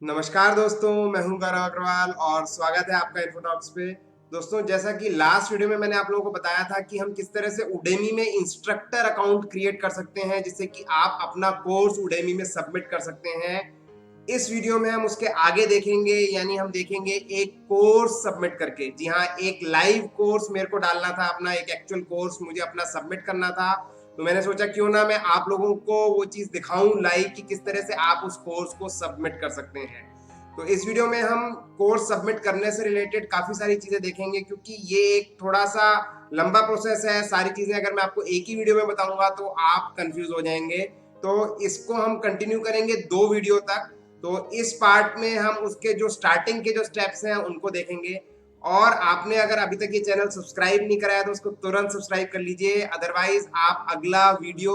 नमस्कार दोस्तों, मैं हूं गौरव अग्रवाल और स्वागत है आपका इन्फोटॉक्स पे। दोस्तों, जैसा कि लास्ट वीडियो में मैंने आप लोगों को बताया था कि हम किस तरह से उडेमी में इंस्ट्रक्टर अकाउंट क्रिएट कर सकते हैं जिससे कि आप अपना कोर्स उडेमी में सबमिट कर सकते हैं। इस वीडियो में हम उसके आगे देखेंगे, यानी हम देखेंगे एक कोर्स सबमिट करके। जी हाँ, एक लाइव कोर्स मेरे को डालना था, अपना एक एक्चुअल कोर्स मुझे अपना सबमिट करना था। तो मैंने सोचा क्यों ना मैं आप लोगों को वो चीज दिखाऊं लाइव कि किस तरह से आप उस कोर्स को सबमिट कर सकते हैं। तो इस वीडियो में हम कोर्स सबमिट करने से रिलेटेड काफी सारी चीजें देखेंगे, क्योंकि ये एक थोड़ा सा लंबा प्रोसेस है। सारी चीजें अगर मैं आपको एक ही वीडियो में बताऊंगा तो आप कंफ्यूज हो जाएंगे। तो इसको हम कंटिन्यू करेंगे 2 वीडियो तक। तो इस पार्ट में हम उसके जो स्टार्टिंग के जो स्टेप्स हैं उनको देखेंगे। और आपने अगर अभी तक ये चैनल सब्सक्राइब नहीं कराया तो उसको तुरंत सब्सक्राइब कर लीजिए, अदरवाइज आप अगला वीडियो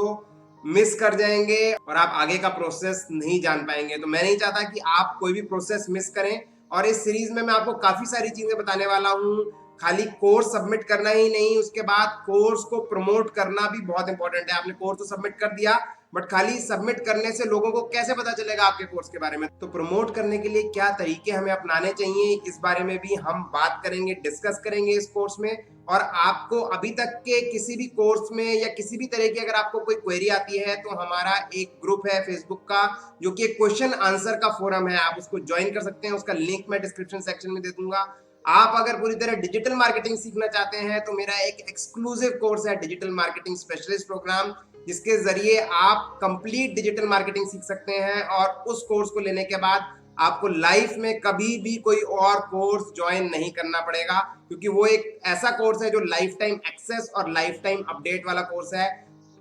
मिस कर जाएंगे और आप आगे का प्रोसेस नहीं जान पाएंगे। तो मैं नहीं चाहता कि आप कोई भी प्रोसेस मिस करें। और इस सीरीज में मैं आपको काफी सारी चीजें बताने वाला हूँ। खाली कोर्स सबमिट करना ही नहीं, उसके बाद कोर्स को प्रमोट करना भी बहुत इंपॉर्टेंट है। आपने कोर्स तो सबमिट कर दिया, बट खाली सबमिट करने से लोगों को कैसे पता चलेगा आपके कोर्स के बारे में? तो प्रमोट करने के लिए क्या तरीके हमें अपनाने चाहिए, इस बारे में भी हम बात करेंगे, डिस्कस करेंगे इस कोर्स में। और आपको अभी तक के किसी भी कोर्स में या किसी भी तरह की अगर आपको कोई क्वेरी आती है तो हमारा एक ग्रुप है फेसबुक का, जो कि एक क्वेश्चन आंसर का फोरम है। आप उसको ज्वाइन कर सकते हैं, उसका लिंक मैं डिस्क्रिप्शन सेक्शन में दे दूंगा। आप अगर पूरी तरह डिजिटल मार्केटिंग सीखना चाहते हैं तो मेरा एक एक्सक्लूसिव कोर्स है, डिजिटल मार्केटिंग स्पेशलिस्ट प्रोग्राम, जिसके जरिए आप कंप्लीट डिजिटल मार्केटिंग सीख सकते हैं। और उस कोर्स को लेने के बाद आपको लाइफ में कभी भी कोई और कोर्स ज्वाइन नहीं करना पड़ेगा, क्योंकि वो एक ऐसा कोर्स है जो लाइफ टाइम एक्सेस और लाइफ टाइम अपडेट वाला कोर्स है।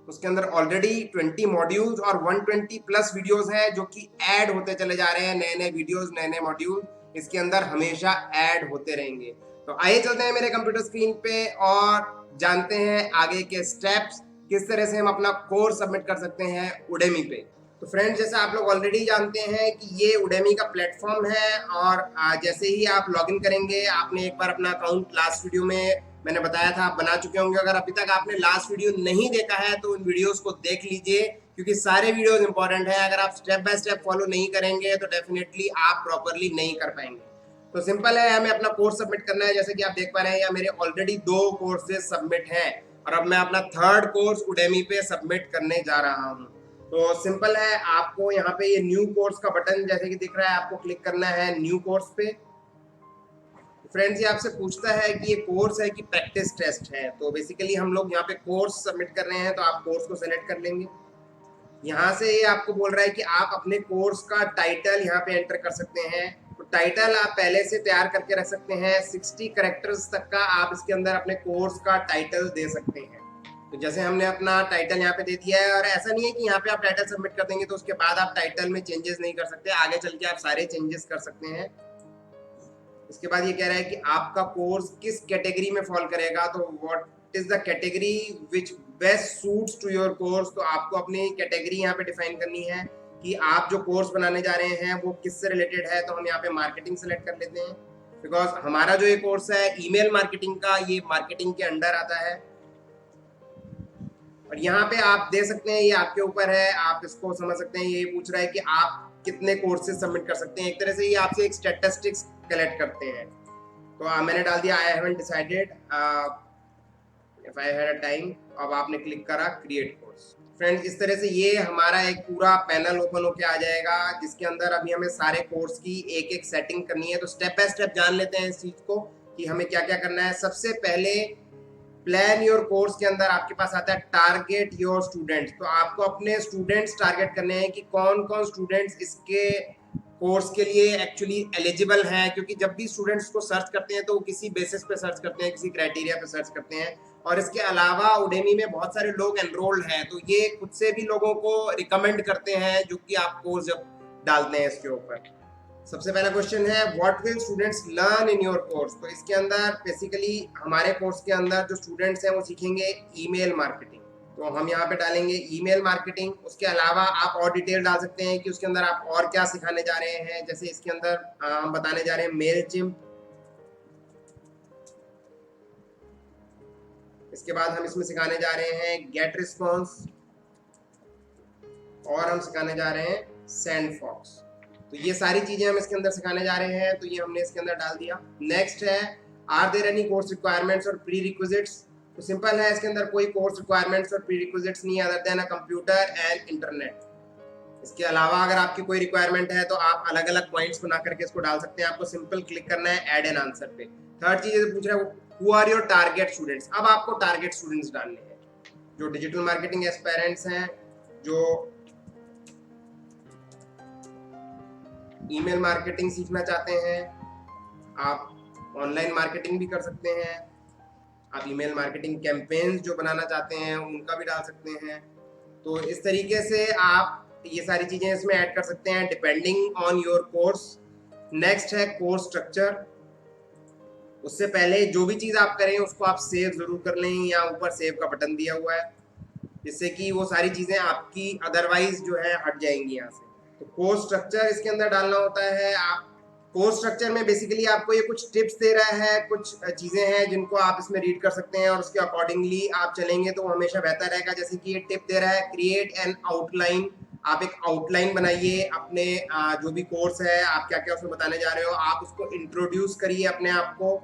उसके अंदर ऑलरेडी 20 मॉड्यूल्स और 120 प्लस वीडियोस हैं जो कि ऐड होते चले जा रहे हैं। नए नए वीडियोस, नए नए मॉड्यूल इसके अंदर हमेशा ऐड होते रहेंगे। तो आइए चलते हैं मेरे कंप्यूटर स्क्रीन पे और जानते हैं आगे के स्टेप्स, किस तरह से हम अपना कोर्स सबमिट कर सकते हैं उडेमी पे। तो फ्रेंड्स, जैसा आप लोग ऑलरेडी जानते हैं कि ये उडेमी का प्लेटफॉर्म है। और जैसे ही आप लॉगिन करेंगे, आपने एक बार अपना अकाउंट लास्ट वीडियो में मैंने बताया था आप बना चुके होंगे। अगर अभी तक आपने लास्ट वीडियो नहीं देखा है तो उन वीडियोस को देख लीजिए, क्योंकि सारे वीडियोस इंपॉर्टेंट हैं। अगर आप स्टेप बाय स्टेप फॉलो नहीं करेंगे तो डेफिनेटली आप प्रॉपरली नहीं कर पाएंगे। तो सिंपल है, हमें अपना कोर्स सबमिट करना है। जैसे कि आप देख पा रहे हैं, या मेरे ऑलरेडी 2 कोर्सेज सबमिट हैं और अब मैं अपना थर्ड कोर्स उडेमी पे सबमिट करने जा रहा हूँ। तो सिंपल है, आपको यहाँ पे ये न्यू कोर्स का बटन जैसे कि दिख रहा है, आपको क्लिक करना है न्यू कोर्स पे। फ्रेंड्स, ये आपसे पूछता है कि ये कोर्स है कि प्रैक्टिस टेस्ट है। तो बेसिकली हम लोग यहाँ पे कोर्स सबमिट कर रहे हैं, तो आप कोर्स को सेलेक्ट कर लेंगे। यहाँ से ये आपको बोल रहा है कि आप अपने कोर्स का टाइटल यहाँ पे एंटर कर सकते हैं। तो टाइटल आप पहले से तैयार करके रख सकते हैं, 60 कैरेक्टर्स तक का आप इसके अंदर अपने कोर्स का टाइटल दे सकते हैं। तो जैसे हमने अपना टाइटल यहाँ पे दे दिया है। और ऐसा नहीं है कि यहाँ पे आप टाइटल सबमिट कर देंगे तो उसके बाद आप टाइटल में चेंजेस नहीं कर सकते, आगे चल के आप सारे चेंजेस कर सकते हैं। इसके बाद ये कह रहा है कि आपका कोर्स किस कैटेगरी में फॉल करेगा। तो what is the category which best suits to your course. तो आपको अपनी कैटेगरी यहाँ पे डिफाइन करनी है कि आप जो कोर्स बनाने जा रहे हैं वो किससे रिलेटेड है। तो हम यहाँ पे मार्केटिंग सेलेक्ट कर लेते हैं, बिकॉज हमारा जो ये कोर्स है ईमेल मार्केटिंग का, ये मार्केटिंग के अंडर आता है। और यहाँ पे आप दे सकते हैं, ये आपके ऊपर है, आप इसको समझ सकते हैं। ये पूछ रहा है कि आप कितने कोर्सेज सबमिट कर सकते हैं। एक तरह से ये आपसे एक स्टैटिस्टिक्स कलेक्ट करते हैं। तो मैंने डाल दिया I haven't decided if I had a time. अब आपने क्लिक करा क्रिएट कोर्स। फ्रेंड्स, इस तरह से ये हमारा एक पूरा पैनल ओपन होके आ जाएगा, जिसके अंदर अभी हमें सारे कोर्स की एक एक सेटिंग करनी है। तो स्टेप बाय स्टेप जान लेते हैं इस चीज को कि हमें क्या क्या करना है। सबसे पहले प्लान योर कोर्स के अंदर आपके पास आता है टारगेट योर स्टूडेंट्स। तो आपको अपने स्टूडेंट्स टारगेट करने हैं कि कौन कौन स्टूडेंट्स इसके कोर्स के लिए एक्चुअली एलिजिबल हैं। क्योंकि जब भी स्टूडेंट्स को सर्च करते हैं तो वो किसी बेसिस पे सर्च करते हैं, किसी क्राइटेरिया पे सर्च करते हैं। और इसके अलावा उडेमी में बहुत सारे लोग एनरोल्ड हैं, तो ये खुद से भी लोगों को रिकमेंड करते हैं जो कि आप कोर्स जब डालते हैं इसके ऊपर। सबसे पहला क्वेश्चन है what will students learn in your course. तो इसके अंदर बेसिकली हमारे कोर्स के अंदर जो स्टूडेंट्स हैं वो सीखेंगे ईमेल मार्केटिंग। तो हम यहाँ पे डालेंगे ईमेल मार्केटिंग। उसके अलावा आप और डिटेल डाल सकते हैं कि उसके अंदर आप और क्या सिखाने जा रहे हैं। जैसे इसके अंदर हम बताने जा रहे हैं मेलचिम्प। इसके बाद हम इसमें सिखाने जा रहे हैं गेट रिस्पॉन्स, और हम सिखाने जा रहे हैं सेंडफॉक्स। तो ये सारी चीजें हम इसके अंदर सिखाने जा रहे हैं, तो ये हमने इसके अंदर डाल दिया। नेक्स्ट है are there any course requirements और प्री रिक्विजिट्स। तो सिंपल है, इसके अंदर कोई कोर्स रिक्वायरमेंट्स और प्री रिक्विजिट्स नहीं है other than a computer and internet. इसके अलावा अगर आपकी कोई रिक्वायरमेंट है तो आप अलग अलग पॉइंट्स बना करके इसको डाल सकते हैं। आपको सिंपल क्लिक करना है ऐड एन आंसर पे। थर्ड चीज पूछ रहा है who are your target students. अब आपको टारगेट स्टूडेंट्स डालने हैं जो डिजिटल मार्केटिंग एस्पायरेंट्स हैं, जो ईमेल मार्केटिंग सीखना चाहते हैं। आप ऑनलाइन मार्केटिंग भी कर सकते हैं, आप ईमेल मार्केटिंग कैंपेन्स जो बनाना चाहते हैं उनका भी डाल सकते हैं। तो इस तरीके से आप ये सारी चीजें इसमें ऐड कर सकते हैं depending on your course. Next है कोर्स स्ट्रक्चर। उससे पहले जो भी चीज आप करें उसको आप सेव जरूर कर लें, या ऊपर सेव का बटन दिया हुआ है, जिससे कि वो सारी चीजें आपकी अदरवाइज जो है हट जाएंगी यहाँ से। तो कोर्स स्ट्रक्चर इसके अंदर डालना होता है। आप कोर्स स्ट्रक्चर में बेसिकली आपको ये कुछ टिप्स दे रहा है, कुछ चीजें हैं जिनको आप इसमें रीड कर सकते हैं और उसके अकॉर्डिंगली आप चलेंगे तो हमेशा बेहतर रहेगा। जैसे कि ये टिप दे रहा है क्रिएट एन आउटलाइन। आप एक आउटलाइन बनाइए अपने जो भी कोर्स है, आप क्या क्या उसमें बताने जा रहे हो, आप उसको इंट्रोड्यूस करिए अपने आप को।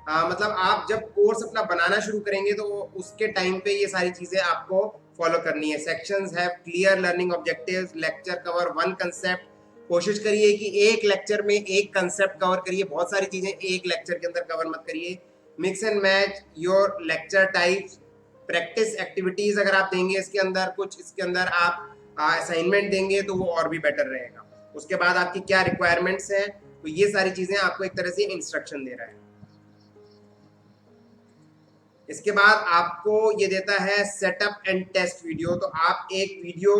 मतलब आप जब कोर्स अपना बनाना शुरू करेंगे तो उसके टाइम पे ये सारी चीजें आपको फॉलो करनी है। Sections have clear learning objectives, lecture cover one concept. कोशिश करिए कि एक लेक्चर में एक कंसेप्ट कवर करिए, बहुत सारी चीजें एक लेक्चर के अंदर कवर मत करिए। Mix and match your lecture types. Practice activities अगर आप देंगे इसके अंदर, कुछ इसके अंदर आप असाइनमेंट देंगे तो वो और भी बेटर रहेगा। उसके बाद आपकी क्या रिक्वायरमेंट्स हैं, तो ये सारी चीजें आपको एक तरह से इंस्ट्रक्शन दे रहा है। इसके बाद आपको ये देता है सेटअप एंड टेस्ट वीडियो। तो आप एक वीडियो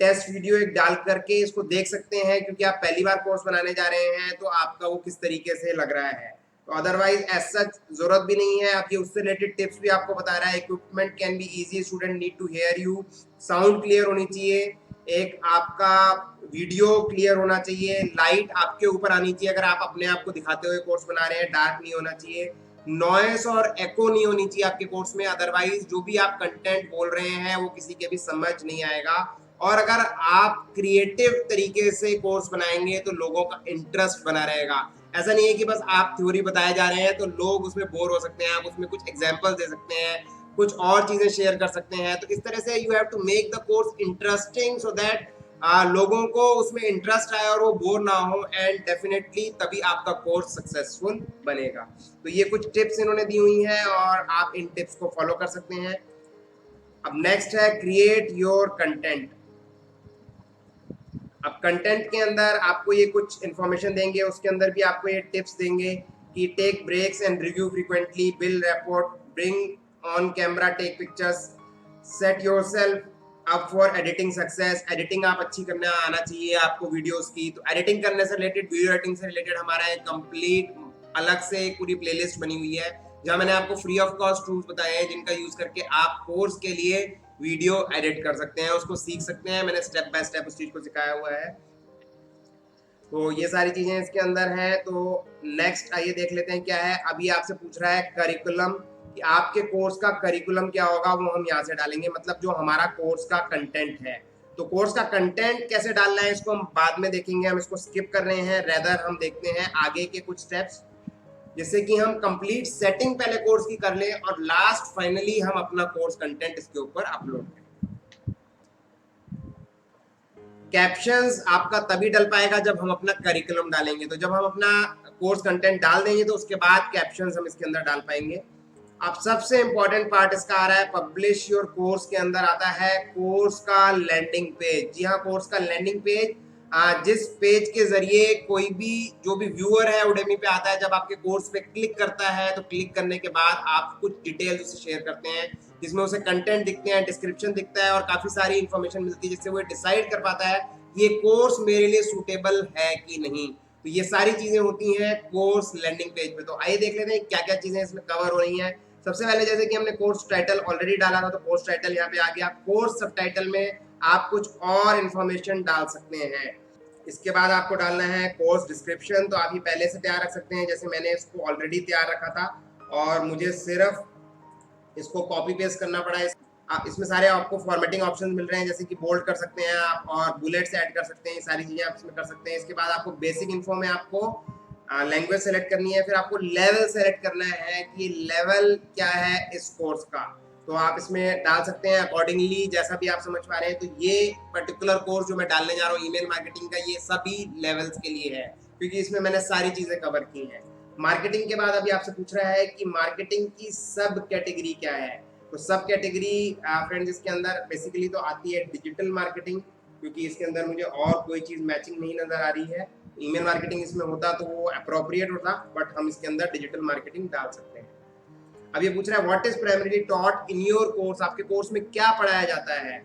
टेस्ट वीडियो एक डाल करके इसको देख सकते हैं, क्योंकि आप पहली बार कोर्स बनाने जा रहे हैं तो आपका वो किस तरीके से लग रहा है। तो अदरवाइज एज सच जरूरत भी नहीं है। आप ये उससे रिलेटेड टिप्स भी आपको बता रहा है। Equipment can be easy, student need to hear you. Sound clear होनी चाहिए, एक आपका वीडियो क्लियर होना चाहिए, लाइट आपके ऊपर आनी चाहिए अगर आप अपने आप को दिखाते हुए कोर्स बना रहे हैं, डार्क नहीं होना चाहिए, नॉइस और एको नहीं होनी चाहिए आपके कोर्स में, अदरवाइज जो भी आप कंटेंट बोल रहे हैं वो किसी के भी समझ नहीं आएगा। और अगर आप क्रिएटिव तरीके से कोर्स बनाएंगे तो लोगों का इंटरेस्ट बना रहेगा। ऐसा नहीं है कि बस आप थ्योरी बताए जा रहे हैं तो लोग उसमें बोर हो सकते हैं। आप उसमें कुछ एग्जांपल दे सकते हैं, कुछ और चीजें शेयर कर सकते हैं। तो इस तरह से you have to make the course interesting so that लोगों को उसमें इंटरेस्ट आए और वो बोर ना हो, एंड डेफिनेटली तभी आपका कोर्स सक्सेसफुल बनेगा। तो ये कुछ टिप्स इन्होंने दी हुई हैं और आप इन टिप्स को फॉलो कर सकते हैं। अब नेक्स्ट है क्रिएट योर कंटेंट। अब कंटेंट के अंदर आपको ये कुछ इंफॉर्मेशन देंगे, उसके अंदर भी आपको ये टिप्स देंगे कि take breaks and review frequently, build report, bring on camera, take pictures, set yourself up for editing success. Editing आप अच्छी करना आना चाहिए आपको वीडियोस की। तो एडिटिंग करने से रिलेटेड, वीडियो एडिटिंग से रिलेटेड हमारा एक कंप्लीट अलग से एक पूरी प्लेलिस्ट बनी हुई है, जहां मैंने आपको फ्री ऑफ कॉस्ट टूल्स बताए हैं जिनका यूज करके आप कोर्स के लिए वीडियो एडिट कर सकते हैं, उसको सीख सकते हैं। मैंने स्टेप बाय स्टेप उस चीज को सिखाया हुआ है। तो ये सारी चीजें इसके अंदर हैं। तो नेक्स्ट आइए देख लेते हैं क्या है। अभी आपसे पूछ रहा है करिकुलम, कि आपके कोर्स का करिकुलम क्या होगा, वो हम यहाँ से डालेंगे। मतलब जो हमारा कोर्स का कंटेंट है, तो कोर्स का कंटेंट कैसे डालना है इसको हम बाद में देखेंगे, हम इसको स्किप कर रहे हैं। रेदर हम देखते हैं आगे के कुछ स्टेप्स, जिससे कि हम कंप्लीट सेटिंग पहले कोर्स की कर लें और लास्ट फाइनली हम अपना कोर्स कंटेंट इसके ऊपर अपलोड करें। कैप्शंस आपका तभी डल पाएगा जब हम अपना करिकुलम डालेंगे। तो जब हम अपना कोर्स कंटेंट डाल देंगे तो उसके बाद कैप्शंस हम इसके अंदर डाल पाएंगे। अब सबसे इंपॉर्टेंट पार्ट इसका आ रहा है पब्लिश योर कोर्स। के अंदर आता है कोर्स का लैंडिंग पेज। जी हाँ, कोर्स का लैंडिंग पेज, जिस पेज के जरिए कोई भी जो भी व्यूअर है उडेमी पे आता है, जब आपके कोर्स पे क्लिक करता है तो क्लिक करने के बाद आप कुछ डिटेल्स उससे शेयर करते हैं, जिसमें उसे कंटेंट दिखते हैं, डिस्क्रिप्शन दिखता है और काफी सारी इंफॉर्मेशन मिलती है, जिससे वो डिसाइड कर पाता है ये कोर्स मेरे लिए सूटेबल है कि नहीं। तो ये सारी चीजें होती हैं कोर्स लैंडिंग पेज पे। तो आइए देख लेते हैं क्या क्या चीजें इसमें कवर हो रही हैं। सबसे पहले जैसे कि हमने कोर्स टाइटल ऑलरेडी डाला था, तो कोर्स टाइटल यहाँ पे आ गया। कोर्स सब टाइटल में आप कुछ और इंफॉर्मेशन डाल सकते हैं। इसके बाद आपको डालना है कोर्स डिस्क्रिप्शन। तो आप ये पहले से तैयार रख सकते हैं, जैसे मैंने इसको ऑलरेडी तैयार रखा था और मुझे सिर्फ इसको कॉपी पेस्ट करना पड़ा है। आप इसमें सारे आपको फॉर्मेटिंग ऑप्शन मिल रहे हैं, जैसे कि बोल्ड कर सकते हैं आप और बुलेट्स ऐड कर सकते हैं, सारी चीज़ें आप इसमें कर सकते हैं। इसके बाद आपको बेसिक इन्फो में आपको लैंग्वेज सेलेक्ट करनी है, फिर आपको लेवल सेलेक्ट करना है कि लेवल क्या है इस कोर्स का, तो आप इसमें डाल सकते हैं अकॉर्डिंगली जैसा भी आप समझ पा रहे हैं। तो ये पर्टिकुलर कोर्स जो मैं डालने जा रहा हूँ ईमेल मार्केटिंग का, ये सभी लेवल्स के लिए है क्योंकि इसमें मैंने सारी चीज़ें कवर की हैं। मार्केटिंग के बाद अभी आपसे पूछ रहा है कि मार्केटिंग की सब कैटेगरी क्या है। तो सब कैटेगरी फ्रेंड्स इसके अंदर बेसिकली तो आती है डिजिटल मार्केटिंग, क्योंकि इसके अंदर मुझे और कोई चीज़ मैचिंग नहीं नज़र आ रही है। ईमेल मार्केटिंग इसमें होता तो वो अप्रोप्रिएट होता, बट हम इसके अंदर डिजिटल मार्केटिंग डाल सकते हैं। अब ये पूछ रहा है what is primarily taught in your course, आपके कोर्स में क्या पढ़ाया जाता है।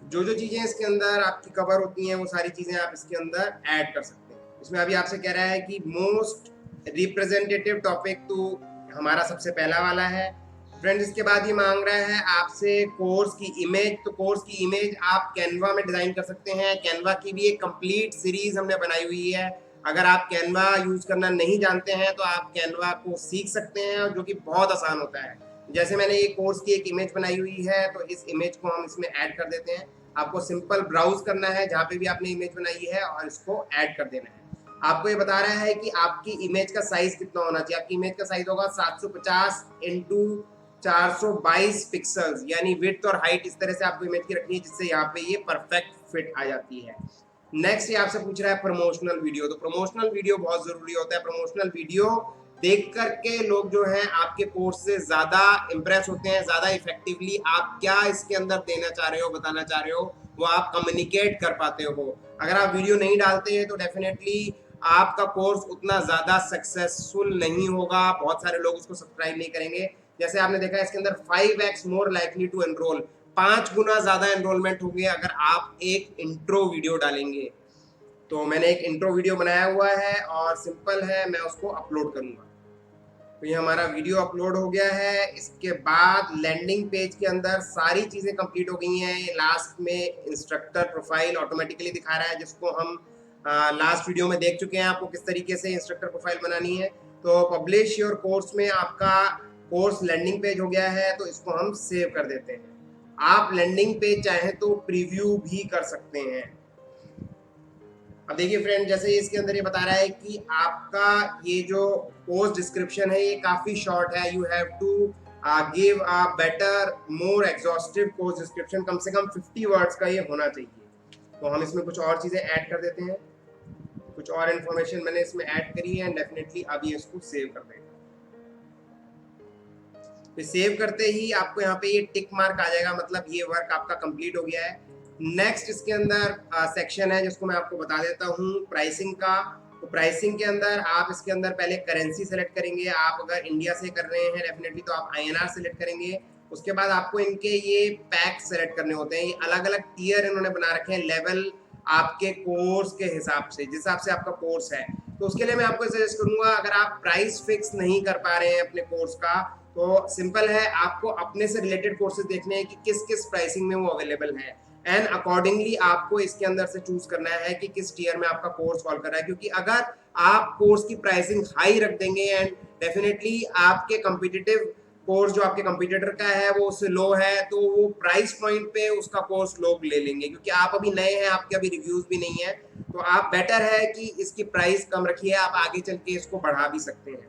जो जो चीज़ें इसके अंदर आपकी कवर होती हैं वो सारी चीज़ें आप इसके अंदर ऐड कर सकते हैं। इसमें अभी आपसे कह रहा है कि मोस्ट रिप्रेजेंटेटिव टॉपिक, तो हमारा सबसे पहला वाला है फ्रेंड्स। इसके बाद ये मांग रहा है आपसे कोर्स की इमेज, तो कोर्स की इमेज आप कैनवा में डिज़ाइन कर सकते हैं। कैनवा की भी एक कंप्लीट सीरीज हमने बनाई हुई है। अगर आप कैनवा यूज़ करना नहीं जानते हैं तो आप कैनवा को सीख सकते हैं, जो कि बहुत आसान होता है। जैसे मैंने ये कोर्स की एक इमेज बनाई हुई है, तो इस इमेज को हम इसमें ऐड कर देते हैं। आपको सिंपल ब्राउज करना है जहाँ पे भी आपने इमेज बनाई है और इसको ऐड कर देना है। आपको ये बता रहा है कि आपकी इमेज का साइज कितना होना चाहिए। आपकी इमेज का साइज होगा 750 इंटू 422 पिक्सल्स, यानी विड्थ और हाइट इस तरह से आपको इमेज की रखनी है जिससे यहाँ पे ये परफेक्ट फिट आ जाती है। नेक्स्ट ये आपसे पूछ रहा है प्रमोशनल वीडियो, तो प्रमोशनल वीडियो बहुत जरूरी होता है। प्रमोशनल वीडियो देख करके लोग जो हैं आपके कोर्स से ज्यादा इंप्रेस होते हैं, ज्यादा इफेक्टिवली आप क्या इसके अंदर देना चाह रहे हो, बताना चाह रहे हो, वो आप कम्युनिकेट कर पाते हो। अगर आप वीडियो नहीं डालते हैं तो डेफिनेटली आपका कोर्स उतना ज्यादा सक्सेसफुल नहीं होगा, बहुत सारे लोग उसको सब्सक्राइब नहीं करेंगे। जैसे आपने देखा इसके अंदर 5x more likely to enroll, 5 गुना ज्यादा एनरोलमेंट होगी अगर आप एक इंट्रो वीडियो डालेंगे। तो मैंने एक इंट्रो वीडियो बनाया हुआ है और सिंपल है, मैं उसको अपलोड करूंगा। तो ये हमारा वीडियो अपलोड हो गया है। इसके बाद लैंडिंग पेज के अंदर सारी चीज़ें कंप्लीट हो गई हैं। लास्ट में इंस्ट्रक्टर प्रोफाइल ऑटोमेटिकली दिखा रहा है, जिसको हम लास्ट वीडियो में देख चुके हैं आपको किस तरीके से इंस्ट्रक्टर प्रोफाइल बनानी है। तो पब्लिश योर कोर्स में आपका कोर्स लैंडिंग पेज हो गया है, तो इसको हम सेव कर देते हैं। आप लैंडिंग पेज चाहें तो प्रीव्यू भी कर सकते हैं। अब देखिए फ्रेंड, जैसे इसके अंदर ये बता रहा है कि आपका ये जो कोर्स डिस्क्रिप्शन है ये काफी शॉर्ट है। You have to give a better more exhaustive course description, कम से कम 50 वर्ड्स का ये होना चाहिए। तो हम इसमें कुछ और चीजें ऐड कर देते हैं, कुछ और इन्फॉर्मेशन मैंने इसमें ऐड करी है। डेफिनेटली अब ये इसको सेव कर देगा। तो सेव करते ही आपको यहाँ पे ये टिक मार्क आ जाएगा, मतलब ये वर्क आपका कंप्लीट हो गया है। नेक्स्ट इसके अंदर सेक्शन है जिसको मैं आपको बता देता हूँ, प्राइसिंग का। तो प्राइसिंग के अंदर आप इसके अंदर पहले करेंसी सेलेक्ट करेंगे। आप अगर इंडिया से कर रहे हैं डेफिनेटली तो आप INR सेलेक्ट करेंगे। उसके बाद आपको इनके ये पैक सेलेक्ट करने होते हैं। ये अलग अलग टियर इन्होंने बना रखे हैं, लेवल आपके कोर्स के हिसाब से, जिस हिसाब से आपका कोर्स है। तो उसके लिए मैं आपको सजेस्ट करूंगा, अगर आप प्राइस फिक्स नहीं कर पा रहे हैं अपने कोर्स का, तो सिंपल है, आपको अपने से रिलेटेड कोर्सेज देखने हैं कि किस किस प्राइसिंग में वो अवेलेबल है, एंड अकॉर्डिंगली आपको इसके अंदर से चूज करना है कि किस टियर में आपका कोर्स फॉल कर रहा है। क्योंकि अगर आप कोर्स की प्राइसिंग हाई रख देंगे एंड डेफिनेटली आपके कॉम्पिटिटिव कोर्स जो आपके कंपटीटर का है वो उससे लो है, तो वो प्राइस पॉइंट पे उसका कोर्स लोग ले लेंगे। क्योंकि आप अभी नए हैं, आपके अभी रिव्यूज भी नहीं है, तो आप बेटर है कि इसकी प्राइस कम रखिए, आप आगे चल के इसको बढ़ा भी सकते हैं।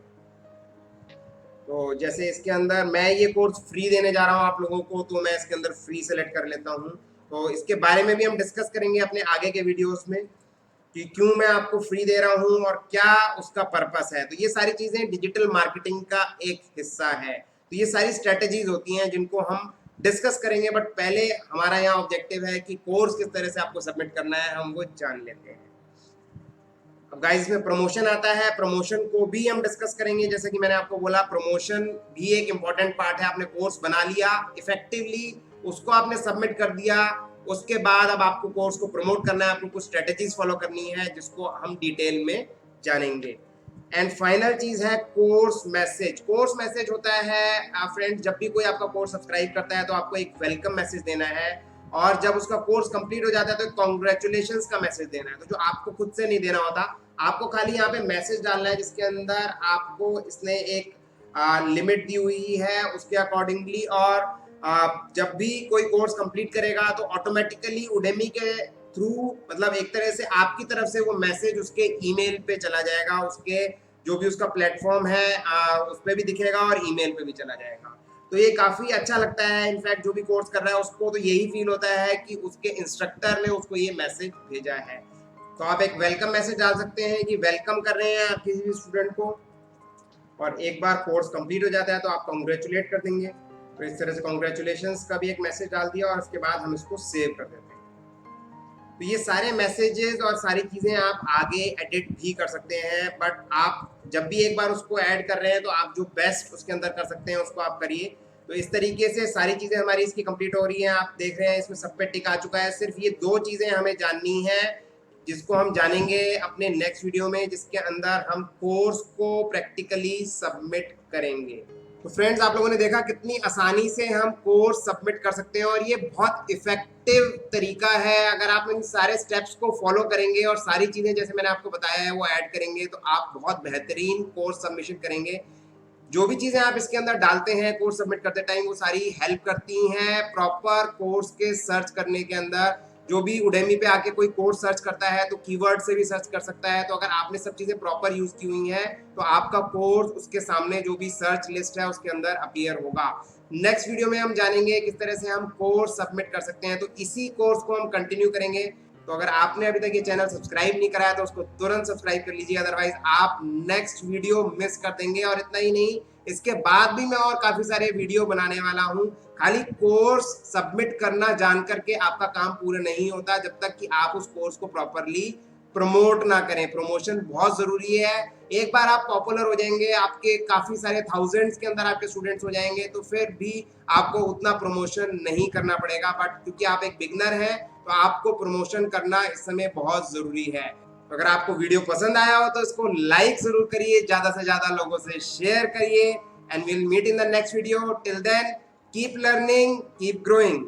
तो जैसे इसके अंदर मैं ये कोर्स फ्री देने जा रहा हूँ आप लोगों को, तो मैं इसके अंदर फ्री सेलेक्ट कर लेता हूँ। तो इसके बारे में भी हम डिस्कस करेंगे अपने आगे के वीडियोस में कि क्यों मैं आपको फ्री दे रहा हूँ और क्या उसका पर्पस है। तो ये सारी चीज़ें डिजिटल मार्केटिंग का एक हिस्सा है। तो ये सारी स्ट्रेटेजीज होती हैं जिनको हम डिस्कस करेंगे, बट पहले हमारा यहाँ ऑब्जेक्टिव है कि कोर्स किस तरह से आपको सबमिट करना है, हम वो जान लेते हैं। अब गाइस इसमें प्रमोशन आता है, प्रमोशन को भी हम डिस्कस करेंगे। जैसे कि मैंने आपको बोला, प्रमोशन भी एक इम्पॉर्टेंट पार्ट है। आपने कोर्स बना लिया इफेक्टिवली, उसको आपने सबमिट कर दिया, उसके बाद अब आपको कोर्स को प्रमोट करना है, आपको कुछ स्ट्रेटेजीज फॉलो करनी है जिसको हम डिटेल में जानेंगे। एंड फाइनल चीज है कोर्स मैसेज। कोर्स मैसेज होता है फ्रेंड्स, जब भी कोई आपका कोर्स सब्सक्राइब करता है तो आपको एक वेलकम मैसेज देना है, और जब उसका कोर्स कंप्लीट हो जाता है तो कॉन्ग्रेचुलेशंस का मैसेज देना है। तो जो आपको खुद से नहीं देना होता, आपको खाली यहाँ पे मैसेज डालना है जिसके अंदर आपको इसने एक लिमिट दी हुई है उसके अकॉर्डिंगली, और जब भी कोई कोर्स कंप्लीट करेगा तो ऑटोमेटिकली उडेमी के थ्रू मतलब एक तरह से आपकी तरफ से वो मैसेज उसके ईमेल पे चला जाएगा, उसके जो भी उसका प्लेटफॉर्म है उस पर भी दिखेगा और ईमेल पे भी चला जाएगा। तो ये काफ़ी अच्छा लगता है। इनफैक्ट जो भी कोर्स कर रहा है उसको तो यही फील होता है कि उसके इंस्ट्रक्टर ने उसको ये मैसेज भेजा है। तो आप एक वेलकम मैसेज डाल सकते हैं कि वेलकम कर रहे हैं आप किसी भी स्टूडेंट को, और एक बार कोर्स कंप्लीट हो जाता है तो आप कॉन्ग्रेचुलेट कर देंगे। तो इस तरह से कॉन्ग्रेचुलेशंस का भी एक मैसेज डाल दिया और उसके बाद हम इसको सेव कर देते हैं। तो ये सारे मैसेजेस और सारी चीज़ें आप आगे एडिट भी कर सकते हैं, बट आप जब भी एक बार उसको ऐड कर रहे हैं तो आप जो बेस्ट उसके अंदर कर सकते हैं उसको आप करिए। तो इस तरीके से सारी चीज़ें हमारी इसकी कंप्लीट हो रही हैं। आप देख रहे हैं इसमें सब पे टिक आ चुका है। सिर्फ ये 2 चीज़ें हमें जाननी है जिसको हम जानेंगे अपने नेक्स्ट वीडियो में, जिसके अंदर हम कोर्स को प्रैक्टिकली सबमिट करेंगे। तो फ्रेंड्स, आप लोगों ने देखा कितनी आसानी से हम कोर्स सबमिट कर सकते हैं और ये बहुत इफेक्टिव तरीका है। अगर आप इन सारे स्टेप्स को फॉलो करेंगे और सारी चीज़ें जैसे मैंने आपको बताया है वो ऐड करेंगे तो आप बहुत बेहतरीन कोर्स सबमिशन करेंगे। जो भी चीज़ें आप इसके अंदर डालते हैं कोर्स सबमिट करते टाइम वो सारी हेल्प करती हैं प्रॉपर कोर्स के सर्च करने के अंदर। जो भी उडेमी पे आके कोई कोर्स सर्च करता है तो कीवर्ड से भी सर्च कर सकता है। तो अगर आपने सब चीज़ें प्रॉपर यूज़ की हुई हैं तो आपका कोर्स उसके सामने जो भी सर्च लिस्ट है उसके अंदर अपीयर होगा। नेक्स्ट वीडियो में हम जानेंगे किस तरह से हम कोर्स सबमिट कर सकते हैं। तो इसी कोर्स को हम कंटिन्यू करेंगे। तो अगर आपने अभी तक ये चैनल सब्सक्राइब नहीं कराया तो उसको तुरंत सब्सक्राइब कर लीजिए, अदरवाइज आप नेक्स्ट वीडियो मिस कर देंगे। और इतना ही नहीं, इसके बाद भी मैं और काफ़ी सारे वीडियो बनाने वाला हूँ। खाली कोर्स सबमिट करना जान करके आपका काम पूरा नहीं होता जब तक कि आप उस कोर्स को प्रॉपरली प्रमोट ना करें। प्रमोशन बहुत ज़रूरी है। एक बार आप पॉपुलर हो जाएंगे, आपके काफ़ी सारे थाउजेंड्स के अंदर आपके स्टूडेंट्स हो जाएंगे तो फिर भी आपको उतना प्रमोशन नहीं करना पड़ेगा। बट क्योंकि आप एक बिगनर हैं तो आपको प्रमोशन करना इस समय बहुत ज़रूरी है। तो अगर आपको वीडियो पसंद आया हो तो इसको लाइक ज़रूर करिए, ज़्यादा से ज़्यादा लोगों से शेयर करिए, and will meet in the next video. Till then keep learning, keep growing.